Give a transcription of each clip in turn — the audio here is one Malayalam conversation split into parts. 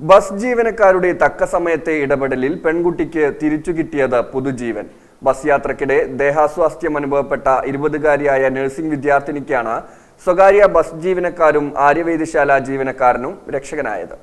ബസ് ജീവനക്കാരുടെ തക്ക സമയത്തെ ഇടപെടലിൽ പെൺകുട്ടിക്ക് തിരിച്ചു കിട്ടിയത് പുതുജീവൻ. ബസ് യാത്രക്കിടെ ദേഹാസ്വാസ്ഥ്യം അനുഭവപ്പെട്ട 20-കാരിയായ നഴ്സിംഗ് വിദ്യാർത്ഥിനിക്കാണ് സ്വകാര്യ ബസ് ജീവനക്കാരും ആര്യവൈദ്യശാല ജീവനക്കാരനും രക്ഷകനായത്.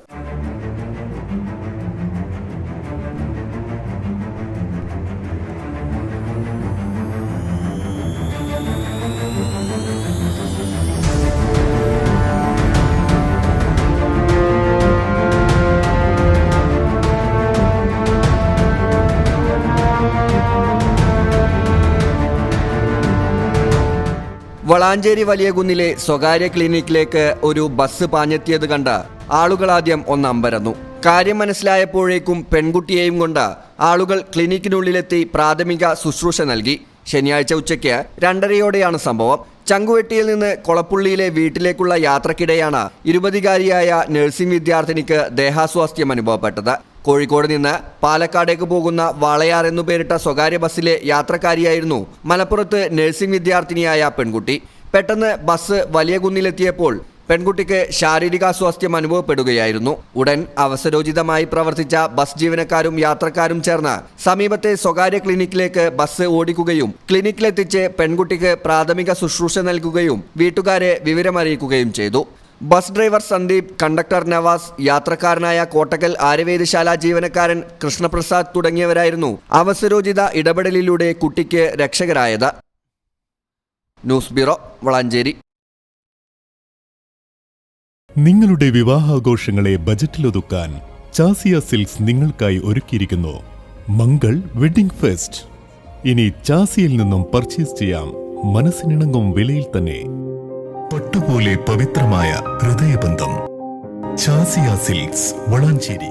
വളാഞ്ചേരി വലിയകുന്നിലെ സ്വകാര്യ ക്ലിനിക്കിലേക്ക് ഒരു ബസ് പാഞ്ഞെത്തിയത് കണ്ട് ആളുകളാദ്യം ഒന്നമ്പരന്നു. കാര്യം മനസ്സിലായപ്പോഴേക്കും പെൺകുട്ടിയെയും കൊണ്ട് ആളുകൾ ക്ലിനിക്കിനുള്ളിലെത്തി പ്രാഥമിക ശുശ്രൂഷ നൽകി. ശനിയാഴ്ച ഉച്ചയ്ക്ക് 2:30-യോടെയാണ് സംഭവം. ചങ്കുവെട്ടിയിൽ നിന്ന് കൊളപ്പുള്ളിയിലെ വീട്ടിലേക്കുള്ള യാത്രക്കിടെയാണ് 20-കാരിയായ നഴ്സിംഗ് വിദ്യാർത്ഥിനിക്ക് ദേഹാസ്വാസ്ഥ്യം അനുഭവപ്പെട്ടത്. കോഴിക്കോട് നിന്ന് പാലക്കാടേക്ക് പോകുന്ന വാളയാർ എന്നു പേരിട്ട സ്വകാര്യ ബസ്സിലെ യാത്രക്കാരിയായിരുന്നു മലപ്പുറത്ത് നഴ്സിംഗ് വിദ്യാർത്ഥിനിയായ പെൺകുട്ടി. പെട്ടെന്ന് ബസ് വലിയ കുന്നിലെത്തിയപ്പോൾ പെൺകുട്ടിക്ക് ശാരീരികാസ്വാസ്ഥ്യം അനുഭവപ്പെടുകയായിരുന്നു. ഉടൻ അവസരോചിതമായി പ്രവർത്തിച്ച ബസ് ജീവനക്കാരും യാത്രക്കാരും ചേർന്ന് സമീപത്തെ സ്വകാര്യ ക്ലിനിക്കിലേക്ക് ബസ് ഓടിക്കുകയും ക്ലിനിക്കിലെത്തിച്ച് പെൺകുട്ടിക്ക് പ്രാഥമിക ശുശ്രൂഷ നൽകുകയും വീട്ടുകാരെ വിവരമറിയിക്കുകയും ചെയ്തു. Bus driver Sandeep, conductor Navas, യാത്രക്കാരനായ കോട്ടക്കൽ ആര്യവൈദ്യശാല ജീവനക്കാരൻ കൃഷ്ണപ്രസാദ് തുടങ്ങിയവരായിരുന്നു അവസരോചിത ഇടപെടലിലൂടെ കുട്ടിക്ക് രക്ഷകരായത്. News bureau, Valanchery. നിങ്ങളുടെ വിവാഹാഘോഷങ്ങളെ ബജറ്റിലൊതുക്കാൻ ചാസിയ സിൽക്സ് നിങ്ങൾക്കായി ഒരുക്കിയിരിക്കുന്നു മംഗൾ വെഡിംഗ് ഫെസ്റ്റ്. ഇനി ചാസിയിൽ നിന്നും പർച്ചേസ് ചെയ്യാം മനസ്സിനിണങ്ങും വിലയിൽ തന്നെ. പട്ടുപോലെ പവിത്രമായ ഹൃദയബന്ധം. ചാസിയ സിൽക്സ്, വളാഞ്ചേരി.